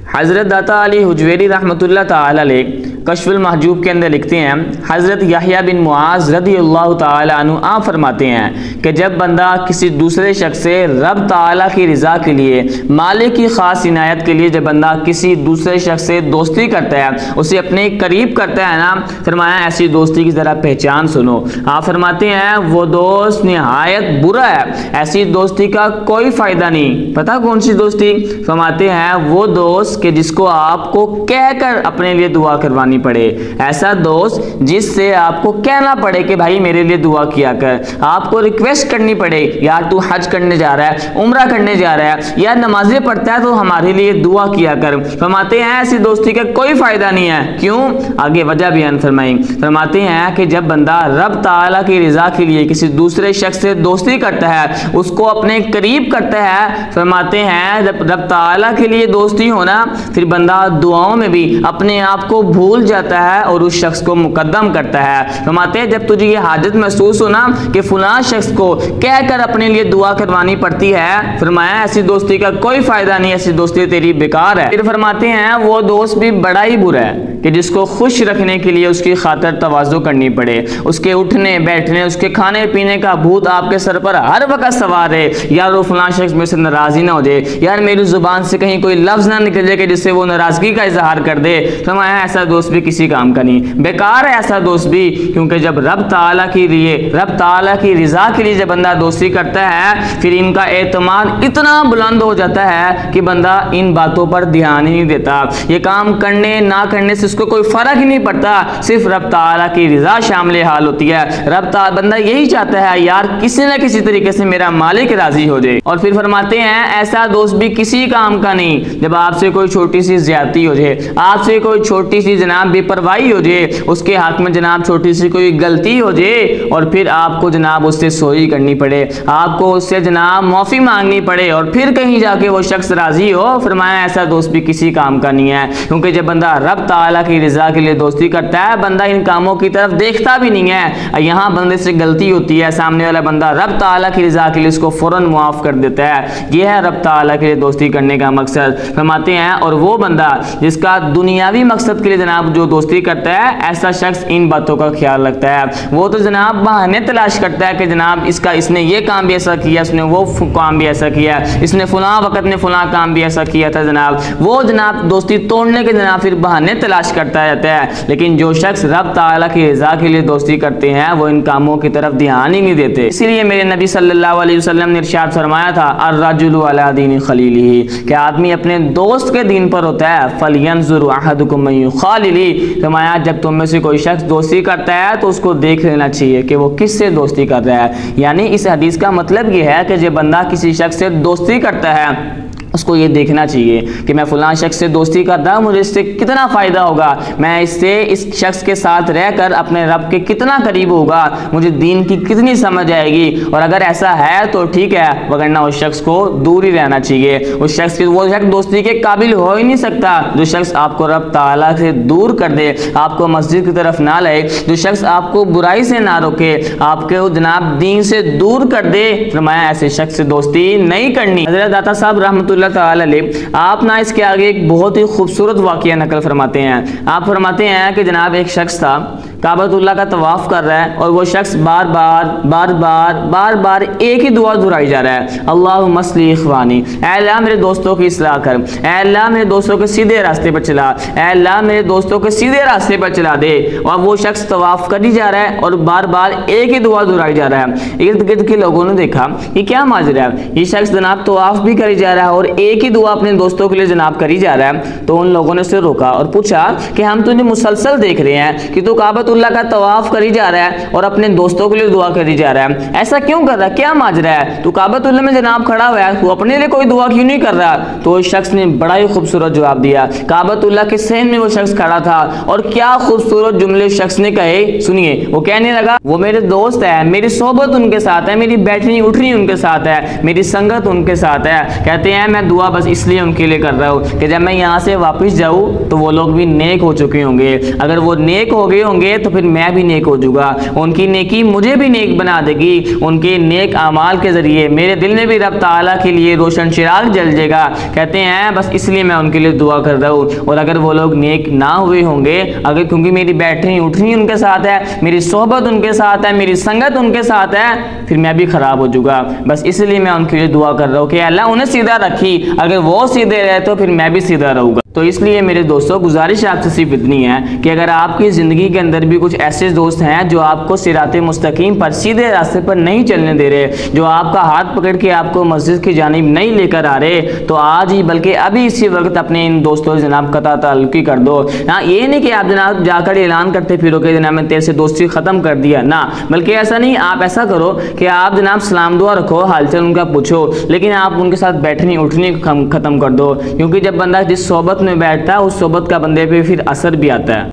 हज़रत दाता अली हुजवेरी रहमतुल्लाह ताला अलैह कश्फुल महजूब के अंदर लिखते हैं, हज़रत याह्या बिन मुआज़ रज़ियल्लाहु ताला अन्हु आप फरमाते हैं कि जब बंदा किसी दूसरे शख्स से रब ताला की रज़ा के लिए, मालिक की ख़ास इनायत के लिए जब बंदा किसी दूसरे शख्स से दोस्ती करता है, उसे अपने करीब करता है ना, फरमाया ऐसी दोस्ती की ज़रा पहचान सुनो। आप फरमाते हैं वो दोस्त निहायत बुरा है, ऐसी दोस्ती का कोई फ़ायदा नहीं। पता कौन सी दोस्ती? फरमाते हैं वो दोस्त कि जिसको आपको कहकर अपने लिए दुआ करवानी पड़े, ऐसा दोस्त जिससे आपको कहना पड़े कि भाई मेरे लिए दुआ किया कर, आपको रिक्वेस्ट करनी पड़े यार तू हज करने जा रहा है, उम्रा करने जा रहा है, या नमाजें पढ़ता है तो हमारे लिए दुआ किया कर। फरमाते हैं ऐसी दोस्ती का कोई फायदा नहीं है। क्यों? आगे वजह बयान फरमाई। फरमाते हैं कि जब बंदा रब ताला की रजा के लिए किसी दूसरे शख्स से दोस्ती करता है, उसको अपने करीब करता है, फरमाते हैं जब रब ताला के लिए दोस्ती होना, फिर बंदा दुआओं में भी अपने आप को भूल जाता है और उस शख्स को मुकद्दम करता है। फरमाते हैं जब तुझे ये हाजत महसूस हो ना कि फलां शख्स को कहकर अपने लिए दुआ करवानी पड़ती है, फरमाया ऐसी दोस्ती का कोई फायदा नहीं, ऐसी दोस्ती तेरी बेकार है। फिर फरमाते हैं वो दोस्त भी बड़ा ही बुरा है कि जिसको खुश रखने के लिए उसकी खातिर तवाज़ु करनी पड़े, उसके उठने बैठने, उसके खाने पीने का भूत आपके सर पर हर वक्त सवार है। यार वो फलां शख्स में से नाराज़ी ना हो जाए, यार मेरी जुबान से कहीं कोई लफ्ज़ ना निकल जाए कि जिससे वो नाराज़गी का इजहार कर दे। फरमाया ऐसा दोस्त भी किसी काम का नहीं, बेकार है ऐसा दोस्त भी। क्योंकि जब रब ताला की लिए, रब ताला की रज़ा के लिए जब बंदा दोस्ती करता है, फिर इनका एतमाद इतना बुलंद हो जाता है कि बंदा इन बातों पर ध्यान ही नहीं देता। ये काम करने ना करने से उसको कोई फर्क ही नहीं पड़ता, सिर्फ रब ताला की रज़ा शामिल हाल होती है। बंदा यही चाहता है यार किसी न किसी तरीके से मेरा मालिक राजी हो जाए। और फिर फरमाते हैं ऐसा दोस्त भी किसी काम का नहीं। जब आपसे कोई छोटी सी ज्यादती हो जाए, आपसे कोई छोटी सी जनाब बेपरवाही हो जाए, उसके हाथ में जनाब छोटी सी कोई गलती हो जाए और फिर आपको जनाब उससे सॉरी करनी पड़े, आपको उससे जनाब माफ़ी मांगनी पड़े और फिर कहीं जाके वो शख्स राजी हो, फरमाया ऐसा दोस्त भी किसी काम का नहीं है। क्योंकि जब बंदा रब ताला की रज़ा के लिए दोस्ती करता है, बंदा इन कामों की तरफ देखता भी नहीं है। यहाँ बंदे से गलती होती है, सामने वाला बंदा रब ताला की रज़ा के लिए उसको फौरन मुआफ़ कर देता है। यह है रब ताला के लिए दोस्ती करने का मकसद। फरमाते हैं और वो बंदा जिसका दुनियावी मकसद के लिए जनाब जो दोस्ती करता है, ऐसा शख्स इन बातों का ख्याल रखता है। वो तो जनाब बहाने तलाश करता है कि जनाब इसने ये काम भी ऐसा किया, इसने वो काम भी ऐसा किया, इसने फलां वक़्त में फलां काम भी ऐसा किया था जनाब। वो जनाब दोस्ती तोड़ने के जनाब फिर बहाने तलाश करता रहता है। लेकिन जो शख्स रब ताला की रज़ा के लिए दोस्ती करते हैं, वो इन कामों की तरफ ध्यान ही नहीं देते। इसीलिए मेरे नबी सल्लल्लाहु अलैहि वसल्लम ने इरशाद फरमाया था, अर्रजुलु अला दीनी खलीलिही, कि आदमी अपने दोस्त के दीन पर होता है। फलयंजुर अहदुकुम मन युखालिली, फरमाया जब तुम में से कोई शख्स दोस्ती करता है तो उसको देख लेना चाहिए कि वो किससे दोस्ती कर रहा है। यानी इस हदीस का मतलब ये है कि जब बंदा किसी शख्स से दोस्ती करता है, उसको ये देखना चाहिए कि मैं फलां शख्स से दोस्ती करता हूँ, मुझे इससे कितना फ़ायदा होगा, मैं इससे इस शख्स के साथ रहकर अपने रब के कितना करीब होगा, मुझे दीन की कितनी समझ आएगी। और अगर ऐसा है तो ठीक है, वरना उस शख्स को दूर ही रहना चाहिए। उस शख्स की वो शख्स दोस्ती के काबिल हो ही नहीं सकता जो शख्स आपको रब ताला से दूर कर दे, आपको मस्जिद की तरफ ना लाए, जो शख्स आपको बुराई से ना रोके, आपके जनाब दीन से दूर कर दे। फरमाया ऐसे शख्स से दोस्ती नहीं करनी। हज़रत दाता साहब रहमतुल्लाह ताला अलैह आप ना इसके आगे एक बहुत ही खूबसूरत वाक़या नकल फरमाते हैं। आप फरमाते हैं कि जनाब एक शख्स था, काबतुल्लाह का तवाफ़ कर रहा है और वो शख्स बार बार एक ही दुआ दोहराई जा रहा है, अल्लाहुम्मा अस्लिह इख़वानी, ऐ अल्लाह मेरे दोस्तों की इस्लाह कर, ऐ अल्लाह मेरे दोस्तों के सीधे रास्ते पर चला, ऐ अल्लाह मेरे दोस्तों के सीधे रास्ते पर चला दे। और वो शख्स तवाफ़ कर ही जा रहा है और बार बार एक ही दुआ दोहराई जा रहा है। इर्द गिर्द के लोगों ने देखा ये क्या माजरा है, ये शख्स जनाब तवाफ़ भी करी जा रहा है और एक ही दुआ अपने दोस्तों के लिए जनाब करी जा रहा है। तो उन लोगों ने उसे रोका और पूछा कि हम तुझे मुसलसल देख रहे हैं कि तू काबतुल्लाह का तवाफ करी जा रहा है और अपने दोस्तों के लिए दुआ करी जा रहा है, ऐसा क्यों कर रहा है, क्या माजरा है, तू काबतुल्लाह में जनाब खड़ा हुआ है, तू अपने लिए कोई दुआ क्यों नहीं कर रहा। तो उस शख्स ने बड़ा ही खूबसूरत जवाब दिया। काबतुल्लाह के सहन में वो शख्स खड़ा था और क्या खूबसूरत जुमले शख्स ने कहे, सुनिए। वो कहने लगा वो मेरे दोस्त है, मेरी सोहबत उनके साथ है, मेरी बैठनी उठनी उनके साथ है, मेरी संगत उनके साथ है। कहते हैं मैं दुआ बस इसलिए उनके लिए कर रहा हूँ कि जब मैं यहाँ से वापस जाऊँ तो वो लोग भी नेक हो चुके होंगे। अगर वो नेक हो गए होंगे करेंगे तो फिर मैं भी नेक हो जाऊंगा, उनकी नेकी मुझे भी नेक बना देगी, उनके नेक अमाल के ज़रिए मेरे दिल में भी रब ताला के लिए रोशन चिराग जल जाएगा। कहते हैं बस इसलिए मैं उनके लिए दुआ कर रहा हूँ। और अगर वो लोग नेक ना हुए होंगे, अगर क्योंकि मेरी बैठनी उठनी उनके साथ है, मेरी सोहबत उनके साथ है, मेरी संगत उनके साथ है, फिर मैं भी ख़राब हो जाऊँगा। बस इसलिए मैं उनके लिए दुआ कर रहा हूँ कि अल्लाह उन्हें सीधा रखी, अगर वो सीधे रहे तो फिर मैं भी सीधा रहूँगा। तो इसलिए मेरे दोस्तों गुजारिश आपसे सिर्फ इतनी है कि अगर आपकी ज़िंदगी के अंदर भी कुछ ऐसे दोस्त हैं जो आपको सिराते मुस्तकीम पर, सीधे रास्ते पर नहीं चलने दे रहे, जो आपका हाथ पकड़ के आपको मस्जिद की जानिब नहीं लेकर आ रहे, तो आज ही बल्कि अभी इसी वक्त अपने इन दोस्तों से जनाब कता ताल्लुकी कर दो। हाँ, ये नहीं कि आप जनाब जाकर ऐलान करते फिरो कि जनाब मैं तेरे से दोस्ती ख़त्म कर दिया ना, बल्कि ऐसा नहीं, आप ऐसा करो कि आप जनाब सलाम दुआ रखो, हालचाल उनका पूछो, लेकिन आप उनके साथ बैठनी उठनी ख़त्म कर दो। क्योंकि जब बंदा जिस सोबत में बैठता है उस सोबत का बंदे पे फिर असर भी आता है।